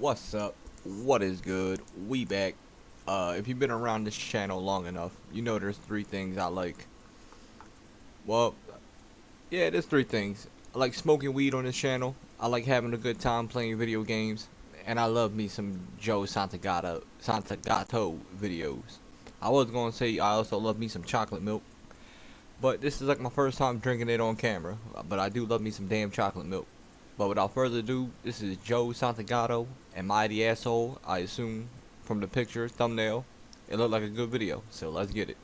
What's up? What is good? We back. If you've been around this channel long enough, you know there's three things I like. Well, yeah, there's three things. I like smoking weed on this channel. I like having a good time playing video games. And I love me some Joe Santagato videos. I was gonna say I also love me some chocolate milk. But this is like my first time drinking it on camera. But I do love me some damn chocolate milk. But without further ado, this is Joe Santagato. Am I the asshole? I assume from the picture, thumbnail, it looked like a good video. So let's get it.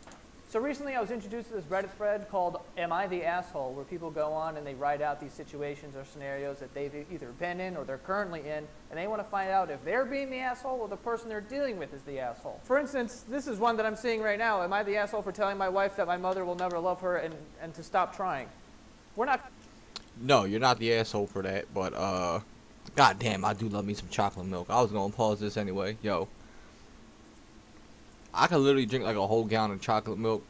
So recently I was introduced to this Reddit thread called Am I the Asshole? Where people go on and they write out these situations or scenarios that they've either been in or they're currently in, and they want to find out if they're being the asshole or the person they're dealing with is the asshole. For instance, this is one that I'm seeing right now. Am I the asshole for telling my wife that my mother will never love her and to stop trying? We're not... No, you're not the asshole for that, but god damn, I do love me some chocolate milk. I was gonna pause this anyway. Yo, I could literally drink like a whole gallon of chocolate milk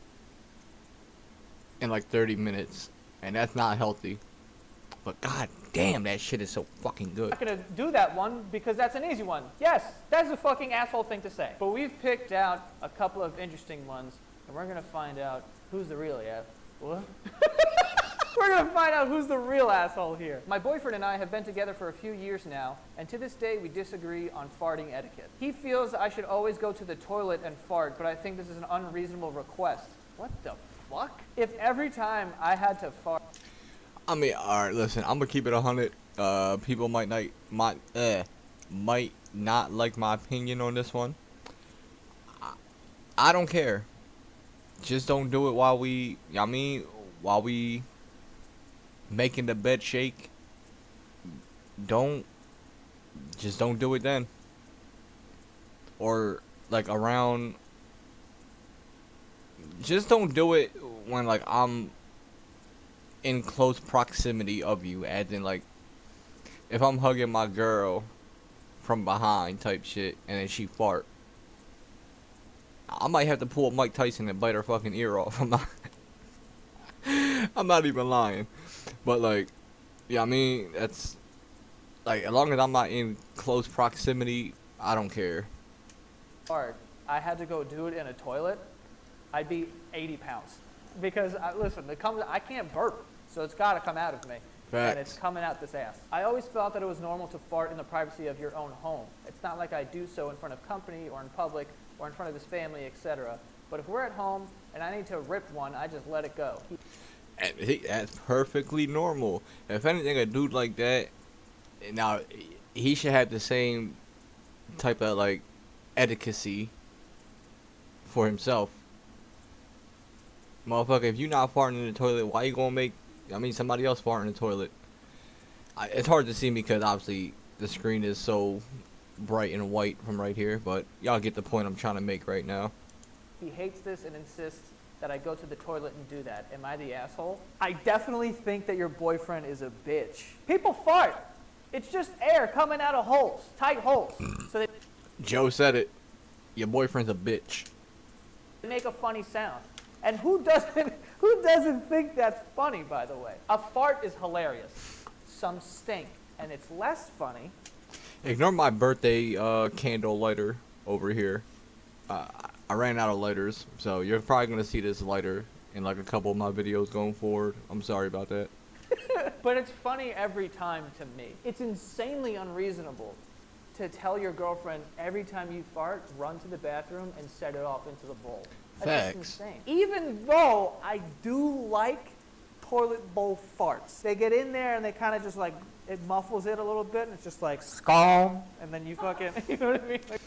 in like 30 minutes, and that's not healthy. But god damn, that shit is so fucking good. I'm not going to do that one because that's an easy one. Yes, that's a fucking asshole thing to say. But we've picked out a couple of interesting ones, and we're going to find out who's the real asshole. What? We're going to find out who's the real asshole here. My boyfriend and I have been together for a few years now, and to this day we disagree on farting etiquette. He feels I should always go to the toilet and fart, but I think this is an unreasonable request. What the fuck? If every time I had to fart... I mean, alright, listen, I'm gonna keep it 100. People might not like my opinion on this one. I don't care. Just don't do it while we making the bed shake. Just don't do it then. Or like around, just don't do it when like I'm in close proximity of you, as in like if I'm hugging my girl from behind type shit and then she fart, I might have to pull Mike Tyson and bite her fucking ear off. I'm not even lying. But like, yeah, I mean, that's like, as long as I'm not in close proximity, I don't care. I had to go do it in a toilet, I'd be 80 pounds. Because, listen, I can't burp, so it's got to come out of me. Facts. And it's coming out this ass. I always felt that it was normal to fart in the privacy of your own home. It's not like I do so in front of company or in public or in front of his family, etc. But if we're at home and I need to rip one, I just let it go. And that's perfectly normal. If anything, a dude like that, now, he should have the same type of like etiquette for himself. Motherfucker, if you not farting in the toilet, why you gonna make, somebody else fart in the toilet? It's hard to see because obviously the screen is so bright and white from right here, but y'all get the point I'm trying to make right now. He hates this and insists that I go to the toilet and do that. Am I the asshole? I definitely think that your boyfriend is a bitch. People fart. It's just air coming out of holes, tight holes. So they Joe said it. Your boyfriend's a bitch. make a funny sound. And who doesn't think that's funny, by the way? A fart is hilarious. Some stink, and it's less funny. Ignore my birthday candle lighter over here. I ran out of lighters, so you're probably gonna see this lighter in like a couple of my videos going forward. I'm sorry about that. But it's funny every time to me. It's insanely unreasonable to tell your girlfriend every time you fart, run to the bathroom and set it off into the bowl. That's just insane. Even though I do like toilet bowl farts. They get in there and they kind of just like, it muffles it a little bit and it's just like, scum, and then you fucking, you know what I mean? Like,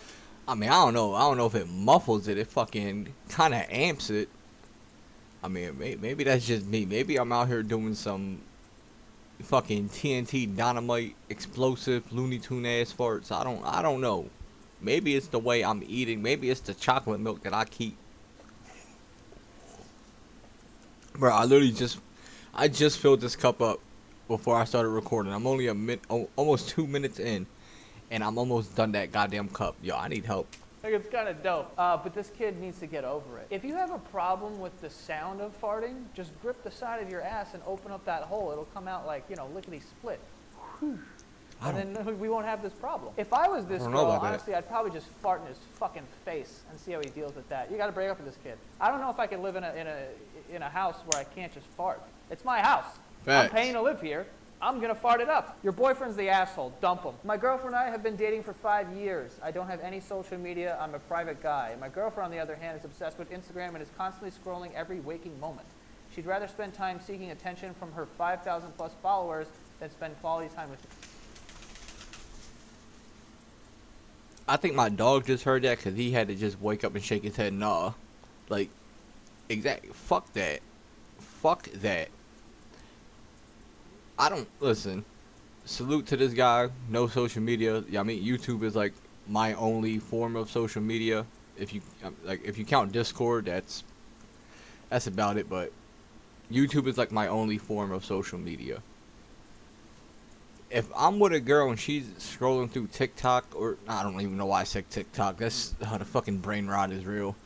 I don't know if it muffles it. It fucking kind of amps it. I mean, maybe that's just me. Maybe I'm out here doing some fucking TNT dynamite explosive Looney Tune ass farts. I don't know. Maybe it's the way I'm eating. Maybe it's the chocolate milk that I keep. Bro, I just filled this cup up before I started recording. I'm only almost 2 minutes in. And I'm almost done that goddamn cup. Yo, I need help. Like, it's kind of dope. But this kid needs to get over it. If you have a problem with the sound of farting, just grip the side of your ass and open up that hole. It'll come out like, lickety split. Whew. I And don't. then we won't have this problem. If I was this don't know girl, about that. honestly, I'd probably just fart in his fucking face and see how he deals with that. You got to break up with this kid. I don't know if I can live in a house where I can't just fart. It's my house. Facts. I'm paying to live here. I'm gonna fart it up. Your boyfriend's the asshole. Dump him. My girlfriend and I have been dating for 5 years. I don't have any social media. I'm a private guy. My girlfriend, on the other hand, is obsessed with Instagram and is constantly scrolling every waking moment. She'd rather spend time seeking attention from her 5,000 plus followers than spend quality time with me. I think my dog just heard that because he had to just wake up and shake his head. Nah, like, exactly. Fuck that. Fuck that. I don't listen. Salute to this guy. No social media. Yeah, I mean, YouTube is like my only form of social media. If you count Discord, that's about it. But YouTube is like my only form of social media. If I'm with a girl and she's scrolling through TikTok, or I don't even know why I said TikTok. That's how the fucking brain rot is real.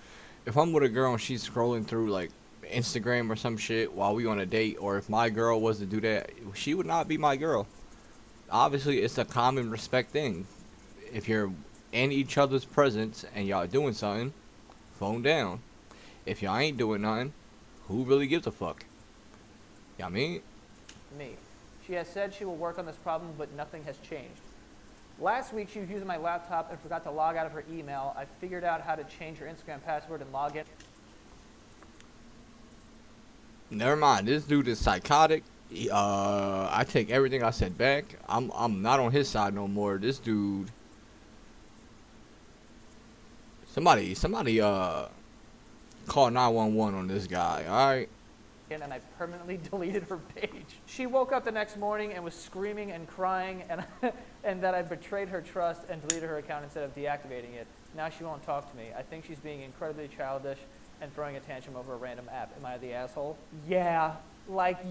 If I'm with a girl and she's scrolling through like Instagram or some shit while we on a date, or if my girl was to do that, she would not be my girl. Obviously, it's a common respect thing. If you're in each other's presence and y'all doing something, phone down. If y'all ain't doing nothing, who really gives a fuck? You know what I mean? Me. She has said she will work on this problem, but nothing has changed. Last week, she was using my laptop and forgot to log out of her email. I figured out how to change her Instagram password and log in. Never mind. This dude is psychotic. I take everything I said back. I'm not on his side no more. This dude. Somebody call 911 on this guy. All right. And I permanently deleted her page. She woke up the next morning and was screaming and crying and, and that I betrayed her trust and deleted her account instead of deactivating it. Now she won't talk to me. I think she's being incredibly childish and throwing a tantrum over a random app. Am I the asshole? Yeah.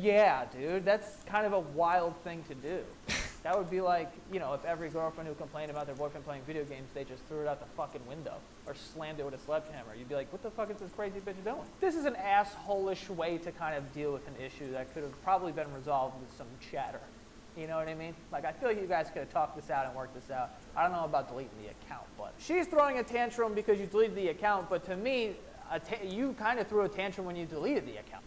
Yeah, dude. That's kind of a wild thing to do. That would be like, you know, if every girlfriend who complained about their boyfriend playing video games, they just threw it out the fucking window or slammed it with a sledgehammer. You'd be like, what the fuck is this crazy bitch doing? This is an asshole-ish way to kind of deal with an issue that could have probably been resolved with some chatter. You know what I mean? Like, I feel like you guys could have talked this out and worked this out. I don't know about deleting the account, but she's throwing a tantrum because you deleted the account, but to me, you kind of threw a tantrum when you deleted the account.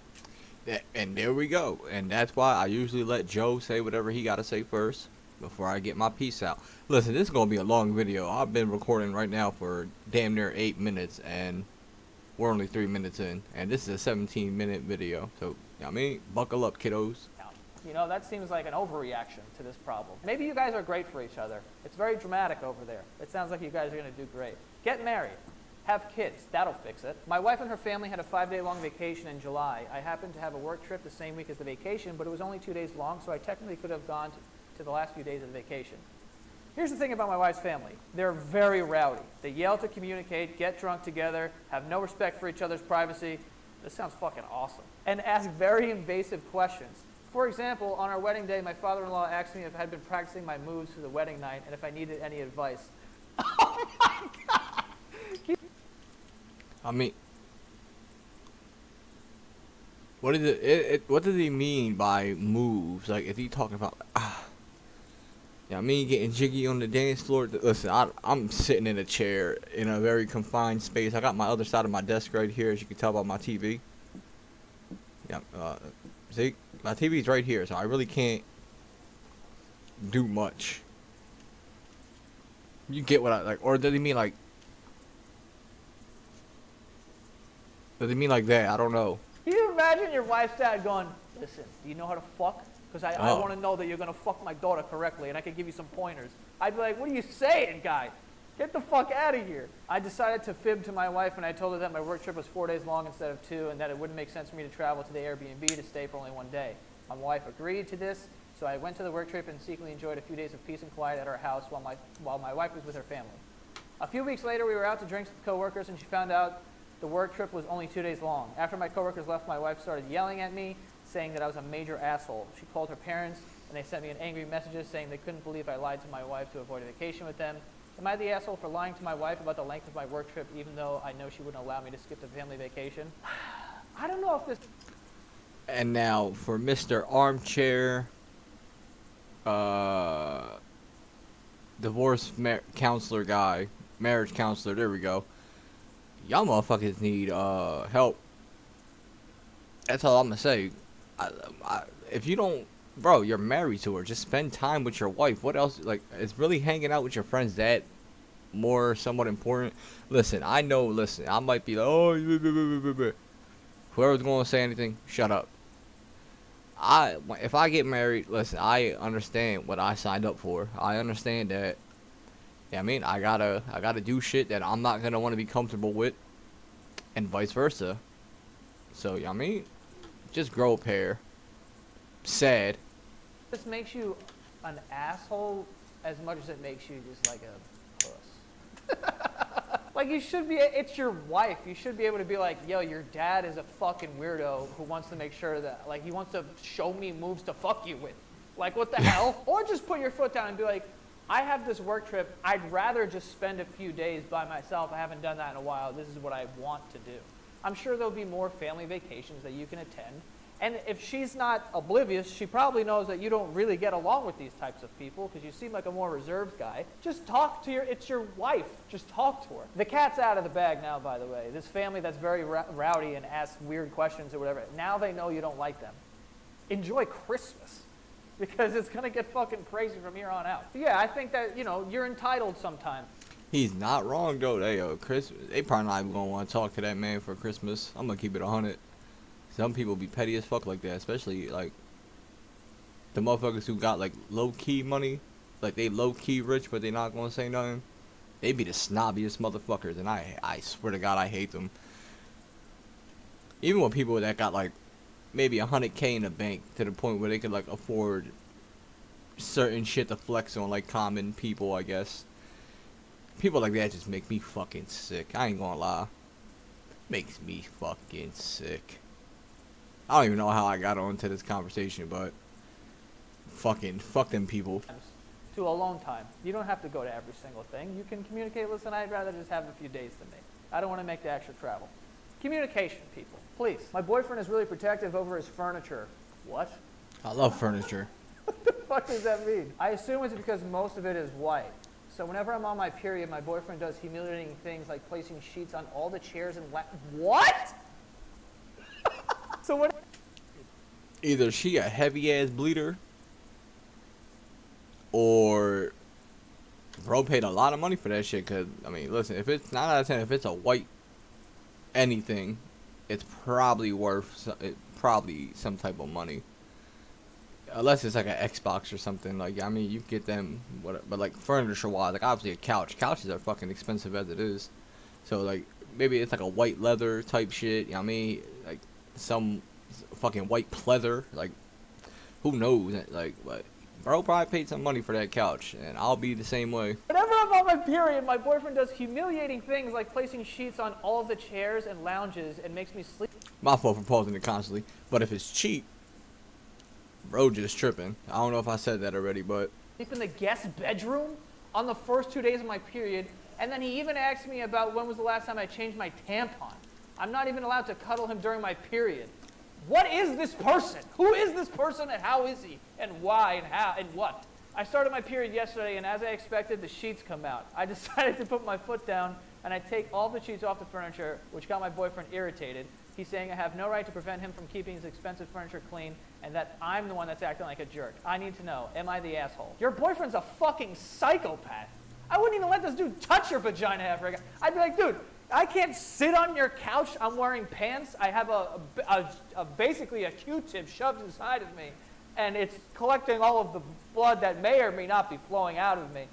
And there we go. And that's why I usually let Joe say whatever he got to say first before I get my piece out. Listen, this is going to be a long video. I've been recording right now for damn near 8 minutes, and we're only 3 minutes in. And this is a 17-minute video. So, you know what I mean? Buckle up, kiddos. You know, that seems like an overreaction to this problem. Maybe you guys are great for each other. It's very dramatic over there. It sounds like you guys are going to do great. Get married. Have kids. That'll fix it. My wife and her family had a 5-day-long vacation in July. I happened to have a work trip the same week as the vacation, but it was only 2 days long, so I technically could have gone to the last few days of the vacation. Here's the thing about my wife's family. They're very rowdy. They yell to communicate, get drunk together, have no respect for each other's privacy. This sounds fucking awesome. And ask very invasive questions. For example, on our wedding day, my father-in-law asked me if I had been practicing my moves for the wedding night and if I needed any advice. Oh my God! I mean, what is it? What does he mean by moves? Like, if he talking about, yeah, I mean, getting jiggy on the dance floor. Listen, I'm sitting in a chair in a very confined space. I got my other side of my desk right here, as you can tell by my TV. Yeah, see, my TV's right here, so I really can't do much. You get what I like, or does he mean like? Does he mean like that? I don't know. Can you imagine your wife's dad going, listen, do you know how to fuck? Because I want to know that you're going to fuck my daughter correctly and I can give you some pointers. I'd be like, what are you saying, guy? Get the fuck out of here. I decided to fib to my wife and I told her that my work trip was 4 days long instead of 2 and that it wouldn't make sense for me to travel to the Airbnb to stay for only 1 day. My wife agreed to this, so I went to the work trip and secretly enjoyed a few days of peace and quiet at our house while my wife was with her family. A few weeks later, we were out to drinks with coworkers and she found out the work trip was only 2 days long. After my coworkers left, my wife started yelling at me, saying that I was a major asshole. She called her parents, and they sent me an angry messages saying they couldn't believe I lied to my wife to avoid a vacation with them. Am I the asshole for lying to my wife about the length of my work trip, even though I know she wouldn't allow me to skip the family vacation? I don't know if this... And now for Mr. Armchair, counselor guy, marriage counselor. There we go. Y'all motherfuckers need help. That's all I'm gonna say. I, I, if you don't, bro, you're married to her. Just spend time with your wife. What else? Like, is really hanging out with your friends that more somewhat important? Listen, I know. Listen, I might be like, oh, whoever's gonna say anything, shut up. If I get married, listen, I understand what I signed up for. I understand that. Yeah, I mean, I gotta do shit that I'm not gonna want to be comfortable with, and vice versa. So, yeah, I mean, just grow a pair. Sad. This makes you an asshole as much as it makes you just like a puss. Like you should be, it's your wife. You should be able to be like, yo, your dad is a fucking weirdo who wants to make sure that, like, he wants to show me moves to fuck you with. Like, what the hell? Or just put your foot down and be like, I have this work trip. I'd rather just spend a few days by myself. I haven't done that in a while. This is what I want to do. I'm sure there'll be more family vacations that you can attend. And if she's not oblivious, she probably knows that you don't really get along with these types of people because you seem like a more reserved guy. Just talk to it's your wife. Just talk to her. The cat's out of the bag now, by the way. This family that's very rowdy and asks weird questions or whatever, now they know you don't like them. Enjoy Christmas because it's going to get fucking crazy from here on out. So yeah, I think that, you're entitled sometime. He's not wrong though. They probably not even gonna want to talk to that man for Christmas. I'm gonna keep it 100. Some people be petty as fuck like that, especially like the motherfuckers who got like low key money, like they low key rich, but they not gonna say nothing. They be the snobbiest motherfuckers, and I swear to God I hate them. Even with people that got like maybe 100K in the bank to the point where they could like afford certain shit to flex on, like common people, I guess. People like that just make me fucking sick. I ain't gonna lie. Makes me fucking sick. I don't even know how I got onto this conversation, but fuck them people. To a long time. You don't have to go to every single thing. You can communicate, listen, I'd rather just have a few days to me. I don't want to make the extra travel. Communication, people. Please. My boyfriend is really protective over his furniture. What? I love furniture. What the fuck does that mean? I assume it's because most of it is white. So whenever I'm on my period, my boyfriend does humiliating things like placing sheets on all the chairs and what? So what? Either she a heavy ass bleeder, or bro paid a lot of money for that shit. Cause I mean, listen, if it's 9 out of 10, if it's a white anything, it's probably worth probably some type of money. Unless it's like an Xbox or something, like, I mean, you get them, but like furniture wise, like obviously a couch. Couches are fucking expensive as it is. So like maybe it's like a white leather type shit. You know what I mean? Like some fucking white pleather. Like who knows? Like, but bro probably paid some money for that couch, and I'll be the same way. Whenever I'm on my period, my boyfriend does humiliating things like placing sheets on all of the chairs and lounges and makes me sleep. My fault for pausing it constantly. But if it's cheap, bro just tripping. I don't know if I said that already, but Sleep in the guest bedroom on the first 2 days of my period, and then he even asked me about when was the last time I changed my tampon. I'm not even allowed to cuddle him during my period. What is this person? Who is this person and how is he? And why and how and what? I started my period yesterday, and as I expected, the sheets come out. I decided to put my foot down, and I take all the sheets off the furniture, which got my boyfriend irritated. He's saying I have no right to prevent him from keeping his expensive furniture clean, and that I'm the one that's acting like a jerk. I need to know, am I the asshole? Your boyfriend's a fucking psychopath. I wouldn't even let this dude touch your vagina ever again. I'd be like, dude, I can't sit on your couch. I'm wearing pants. I have basically a Q-tip shoved inside of me, and it's collecting all of the blood that may or may not be flowing out of me.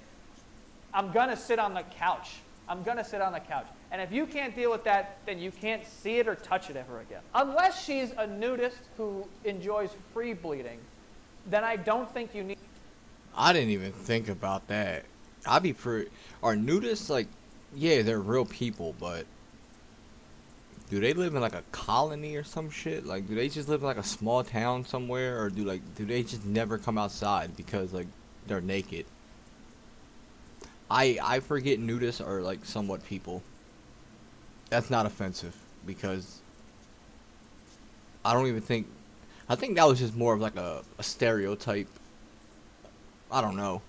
I'm gonna sit on the couch. I'm gonna sit on the couch. And if you can't deal with that, then you can't see it or touch it ever again. Unless she's a nudist who enjoys free bleeding, then I don't think you need. I didn't even think about that. I'd be pretty. Are nudists like, yeah, they're real people, but do they live in like a colony or some shit? Like, do they just live in like a small town somewhere, or do they just never come outside because like they're naked? I forget nudists are like somewhat people. That's not offensive because I don't even think. I think that was just more of like a stereotype. I don't know.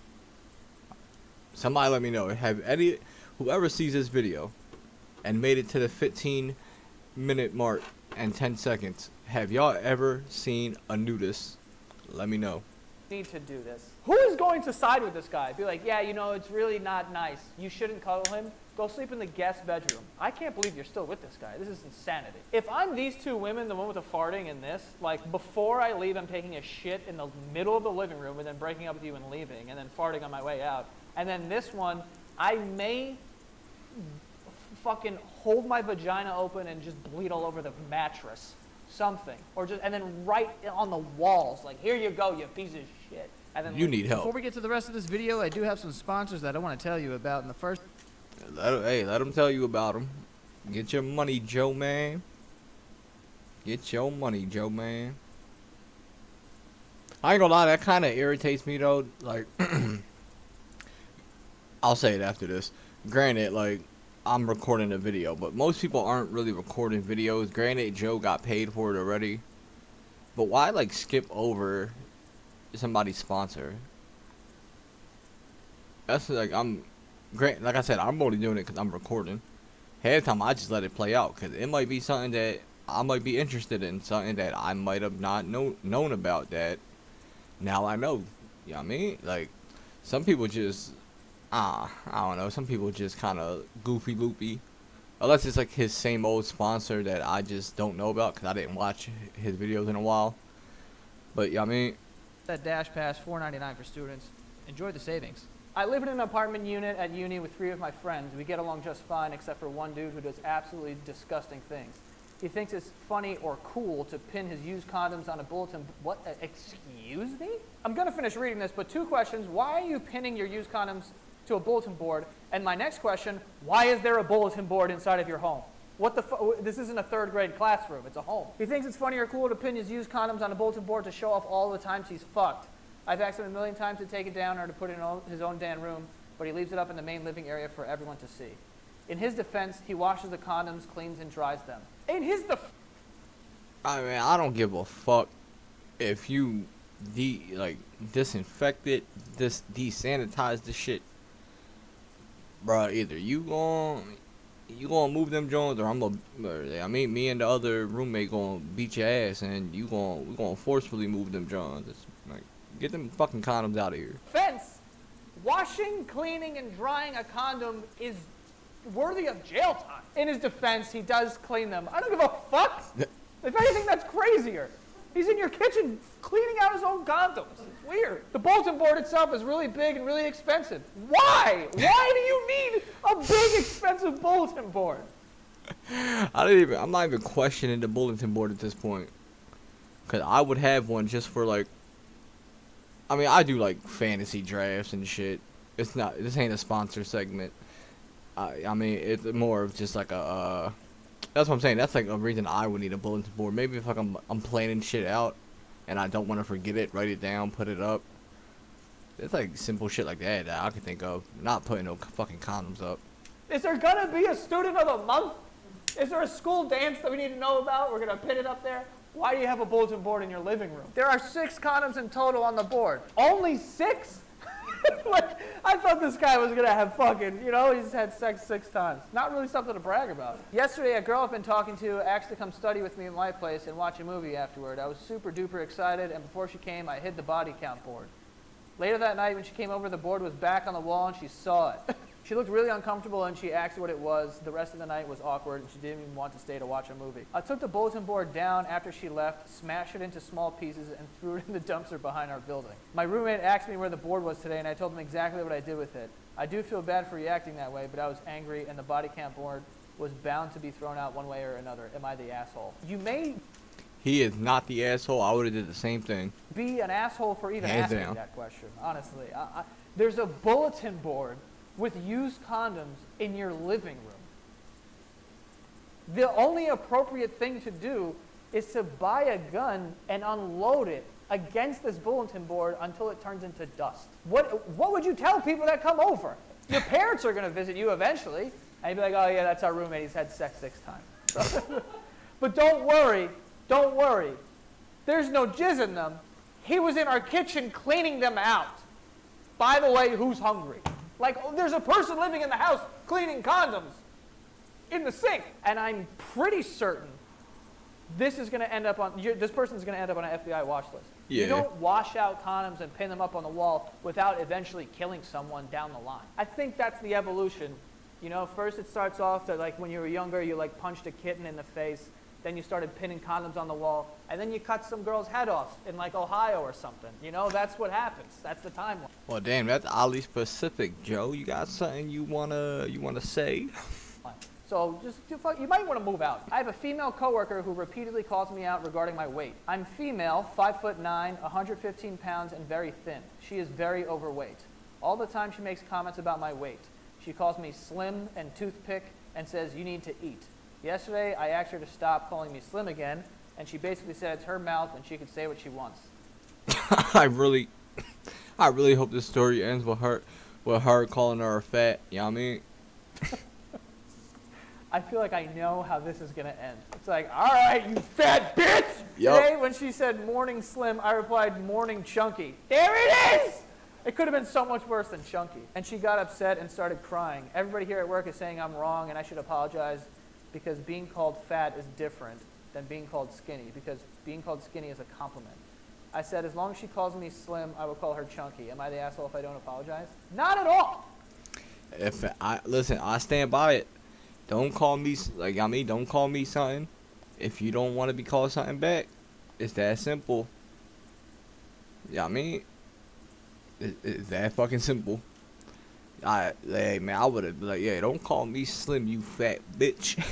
Somebody let me know. Whoever sees this video and made it to the 15-minute mark and 10 seconds, have y'all ever seen a nudist? Let me know. Need to do this. Who is going to side with this guy? Be like, yeah, you know, it's really not nice. You shouldn't cuddle him. Go sleep in the guest bedroom. I can't believe you're still with this guy. This is insanity. If I'm these two women, the one with the farting and this, like, before I leave, I'm taking a shit in the middle of the living room and then breaking up with you and leaving and then farting on my way out. And then this one, I may fucking hold my vagina open and just bleed all over the mattress. Something. Or just, and then right on the walls, like, here you go, you piece of shit. And then You need help. Before we get to the rest of this video, I do have some sponsors that I want to tell you about. In the first... Let them tell you about them. Get your money, Joe, man. Get your money, Joe, man. I ain't gonna lie, that kind of irritates me, though. Like, I'll say it after this. Granted, like, I'm recording a video, but most people aren't really recording videos. Granted, Joe got paid for it already. But why, like, skip over somebody's sponsor? That's like, like I said, I'm only doing it because I'm recording. Half the time, I just let it play out because it might be something that I might be interested in, something that I might have not known about that now I know. You know what I mean? Like, some people just, I don't know, some people just kind of goofy loopy. Unless it's like his same old sponsor that I just don't know about because I didn't watch his videos in a while. But, you know what I mean? That Dash Pass, $4.99 for students. Enjoy the savings. I live in an apartment unit at uni with 3 of my friends. We get along just fine, except for one dude who does absolutely disgusting things. He thinks it's funny or cool to pin his used condoms on a bulletin. What? Excuse me? I'm going to finish reading this, but 2 questions. Why are you pinning your used condoms to a bulletin board? And my next question, why is there a bulletin board inside of your home? What the this isn't a 3rd grade classroom, it's a home. He thinks it's funny or cool to pin his used condoms on a bulletin board to show off all the times he's fucked. I've asked him a million times to take it down or to put it in his own damn room, but he leaves it up in the main living area for everyone to see. In his defense, he washes the condoms, cleans, and dries them. In his I mean, I don't give a fuck if you disinfect it, desanitize the shit. Bro, either you gonna move them joints, or me and the other roommate gonna beat your ass, and we gonna forcefully move them joints. It's like, get them fucking condoms out of here. defense, washing, cleaning, and drying a condom is worthy of jail time. In his defense, he does clean them. I don't give a fuck. If anything, that's crazier. He's in your kitchen cleaning out his own condoms. It's weird. The bulletin board itself is really big and really expensive. Why? Why do you need a big, expensive bulletin board? I'm not even questioning the bulletin board at this point. Cause I would have one just for like, I mean, I do like fantasy drafts and shit. This ain't a sponsor segment. I mean, it's more of just like that's what I'm saying. That's like a reason I would need a bulletin board. Maybe if like I'm planning shit out and I don't want to forget it, write it down, put it up. It's like simple shit like that I can think of. Not putting no fucking condoms up. Is there gonna be a student of the month? Is there a school dance that we need to know about? We're gonna pin it up there. Why do you have a bulletin board in your living room? There are 6 condoms in total on the board. Only 6? Like, I thought this guy was gonna have fucking, he's had sex 6 times. Not really something to brag about. Yesterday, a girl I've been talking to asked to come study with me in my place and watch a movie afterward. I was super duper excited, and before she came, I hid the body count board. Later that night, when she came over, the board was back on the wall, and she saw it. She looked really uncomfortable, and she asked what it was. The rest of the night was awkward, and she didn't even want to stay to watch a movie. I took the bulletin board down after she left, smashed it into small pieces, and threw it in the dumpster behind our building. My roommate asked me where the board was today, and I told him exactly what I did with it. I do feel bad for reacting that way, but I was angry, and the body count board was bound to be thrown out one way or another. Am I the asshole? You may He is not the asshole. I would have did the same thing. be an asshole for even Hands asking down. that question, honestly. There's a bulletin board with used condoms in your living room. The only appropriate thing to do is to buy a gun and unload it against this bulletin board until it turns into dust. What would you tell people that come over? Your parents are going to visit you eventually, and you'd be like, oh yeah, that's our roommate, he's had sex 6 times. But don't worry. There's no jizz in them. He was in our kitchen cleaning them out. By the way, who's hungry? Like, oh, there's a person living in the house cleaning condoms in the sink. And I'm pretty certain this is going to end up on, this person's going to end up on an FBI watch list. Yeah. You don't wash out condoms and pin them up on the wall without eventually killing someone down the line. I think that's the evolution. You know, first it starts off that, like, when you were younger, you, like, punched a kitten in the face. Then you started pinning condoms on the wall. And then you cut some girl's head off in, like, Ohio or something. You know, that's what happens. That's the timeline. Well, damn, that's oddly specific, Joe. You got something you wanna say? So you might want to move out. I have a female coworker who repeatedly calls me out regarding my weight. I'm female, 5'9", 115 pounds, and very thin. She is very overweight. All the time she makes comments about my weight. She calls me slim and toothpick and says, you need to eat. Yesterday, I asked her to stop calling me slim again, and she basically said it's her mouth and she can say what she wants. I really hope this story ends with her calling her fat. You know what I mean? I feel like I know how this is going to end. It's like, all right, you fat bitch! Yep. Today, when she said morning slim, I replied morning chunky. There it is! It could have been so much worse than chunky. And she got upset and started crying. Everybody here at work is saying I'm wrong and I should apologize because being called fat is different than being called skinny, because being called skinny is a compliment. I said, as long as she calls me slim, I will call her chunky. Am I the asshole if I don't apologize? Not at all! Listen, I stand by it. Don't call me, don't call me something if you don't want to be called something back. It's that simple. Yeah, I mean, it's that fucking simple. Hey, man, I would have been like, yeah, don't call me slim, you fat bitch.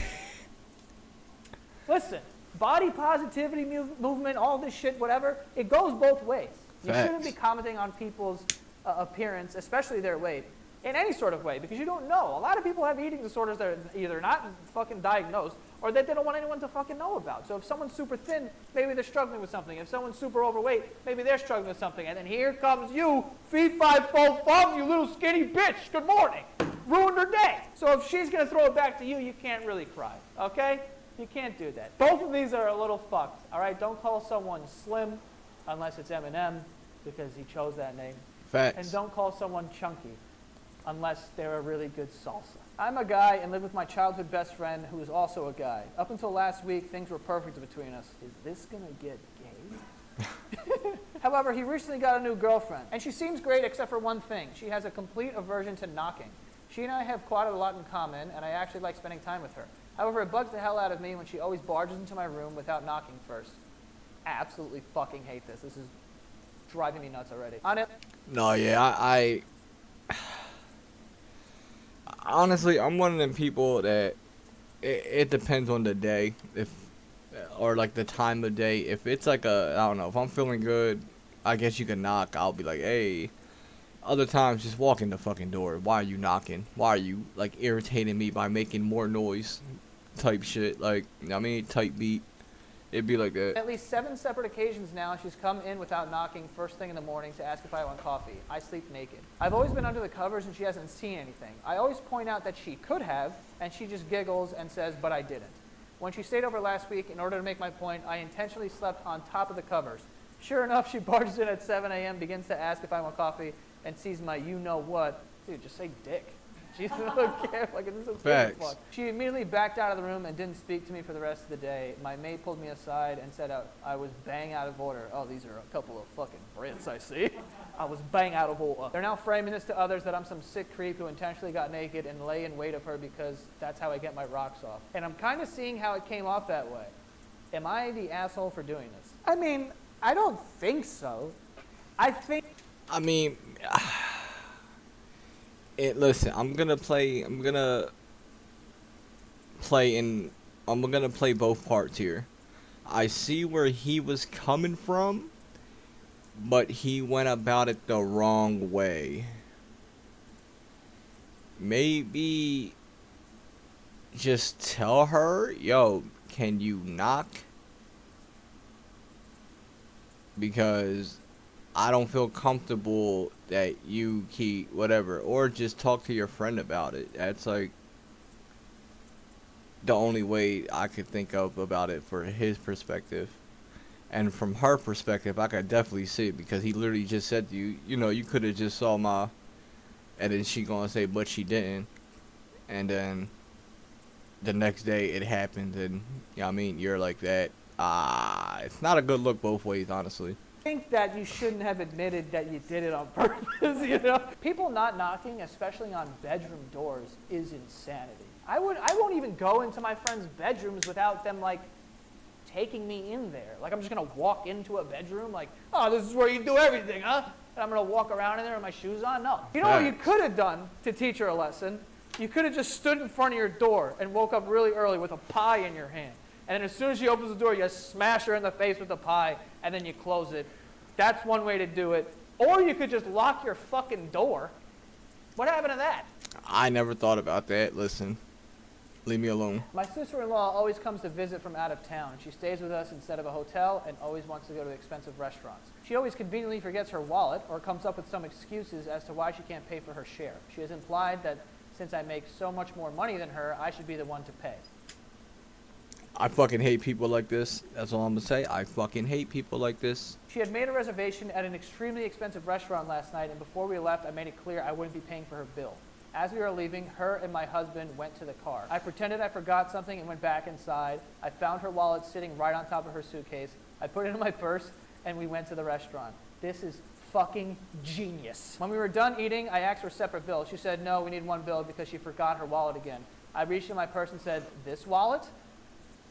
Listen, body positivity movement, all this shit, whatever, it goes both ways. You Facts. shouldn't be commenting on people's appearance, especially their weight, in any sort of way, because you don't know. A lot of people have eating disorders that are either not fucking diagnosed or that they don't want anyone to fucking know about. So if someone's super thin, maybe they're struggling with something. If someone's super overweight, maybe they're struggling with something. And then here comes you, fee fi fo fum, you little skinny bitch. Good morning. Ruined her day. So if she's going to throw it back to you, you can't really cry, okay? You can't do that. Both of these are a little fucked, all right? Don't call someone slim unless it's Eminem because he chose that name. Facts. And don't call someone chunky unless they're a really good salsa. I'm a guy and live with my childhood best friend who is also a guy. Up until last week, things were perfect between us. Is this gonna get gay? However, he recently got a new girlfriend, and she seems great except for one thing. She has a complete aversion to knocking. She and I have quite a lot in common, and I actually like spending time with her. However, it bugs the hell out of me when she always barges into my room without knocking first. I absolutely fucking hate this. This is driving me nuts already. On it. No, yeah, I honestly, I'm one of them people that it depends on the day, or like the time of day. If it's like I don't know, if I'm feeling good, I guess you can knock. I'll be like, hey. Other times, just walk in the fucking door. Why are you knocking? Why are you like irritating me by making more noise? Type shit, like, I mean, type beat. It'd be like that. At least 7 separate occasions now, she's come in without knocking first thing in the morning to ask if I want coffee. I sleep naked. I've always been under the covers and she hasn't seen anything. I always point out that she could have, and she just giggles and says, but I didn't. When she stayed over last week, in order to make my point, I intentionally slept on top of the covers. Sure enough, she barges in at 7 a.m., begins to ask if I want coffee, and sees my you-know-what. Dude, just say dick. She doesn't care. Like, this is Facts. She immediately backed out of the room and didn't speak to me for the rest of the day. My maid pulled me aside and said I was bang out of order. Oh, these are a couple of fucking Brits, I see. I was bang out of order. They're now framing this to others that I'm some sick creep who intentionally got naked and lay in wait of her because that's how I get my rocks off. And I'm kind of seeing how it came off that way. Am I the asshole for doing this? I mean, I don't think so. I mean, listen, I'm gonna play both parts here. I see where he was coming from, but he went about it the wrong way. Maybe just tell her, yo, can you knock? Because I don't feel comfortable that you keep whatever, or just talk to your friend about it. That's like the only way I could think of about it for his perspective. And from her perspective, I could definitely see it because he literally just said to you, you know, you could have just saw and then she gonna say, but she didn't, and then the next day it happens, and I mean, you're like that. It's not a good look both ways, honestly. Think that you shouldn't have admitted that you did it on purpose, you know? People not knocking, especially on bedroom doors, is insanity. I won't even go into my friends' bedrooms without them like taking me in there. Like I'm just gonna walk into a bedroom like, oh, this is where you do everything, huh? And I'm gonna walk around in there with my shoes on? No. You know what you could have done to teach her a lesson? You could have just stood in front of your door and woke up really early with a pie in your hand. And then as soon as she opens the door, you smash her in the face with the pie, and then you close it. That's one way to do it. Or you could just lock your fucking door. What happened to that? I never thought about that. Listen, leave me alone. My sister-in-law always comes to visit from out of town. She stays with us instead of a hotel and always wants to go to expensive restaurants. She always conveniently forgets her wallet or comes up with some excuses as to why she can't pay for her share. She has implied that since I make so much more money than her, I should be the one to pay. I fucking hate people like this. That's all I'm gonna say. I fucking hate people like this. She had made a reservation at an extremely expensive restaurant last night, and before we left, I made it clear I wouldn't be paying for her bill. As we were leaving, her and my husband went to the car. I pretended I forgot something and went back inside. I found her wallet sitting right on top of her suitcase. I put it in my purse, and we went to the restaurant. This is fucking genius. When we were done eating, I asked for a separate bill. She said, no, we need one bill because she forgot her wallet again. I reached in my purse and said, this wallet?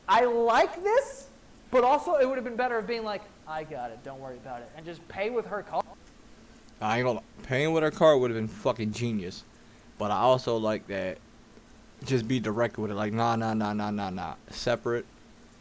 I like this, but also it would have been better of being like, I got it, don't worry about it, and just pay with her card. I ain't gonna paying with her card would have been fucking genius, but I also like that. Just be direct with it, like nah, separate.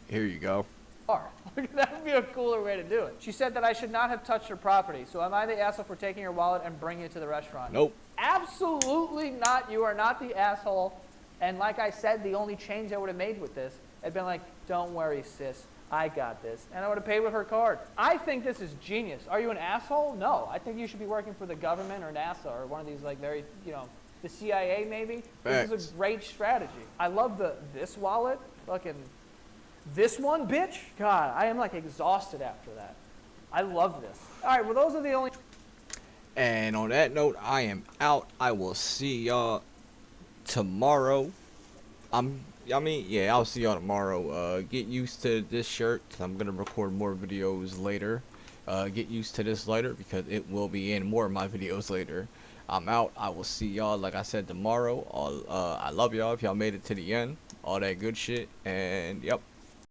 Here you go. That would be a cooler way to do it. She said that I should not have touched her property, so am I the asshole for taking her wallet and bringing it to the restaurant? Nope. Absolutely not. You are not the asshole. And like I said, the only change I would have made with this had been like, don't worry, sis, I got this. And I would have paid with her card. I think this is genius. Are you an asshole? No. I think you should be working for the government or NASA or one of these like very, the CIA maybe. Facts. This is a great strategy. I love this wallet. Fucking this one, bitch. God, I am like exhausted after that. I love this. All right, well, those are the only. And on that note, I am out. I will see y'all tomorrow. I'll see y'all tomorrow. Get used to this shirt. I'm gonna record more videos later. Get used to this later because it will be in more of my videos later. I'm out. I will see y'all, like I said, tomorrow. I love y'all if y'all made it to the end. All that good shit. And yep.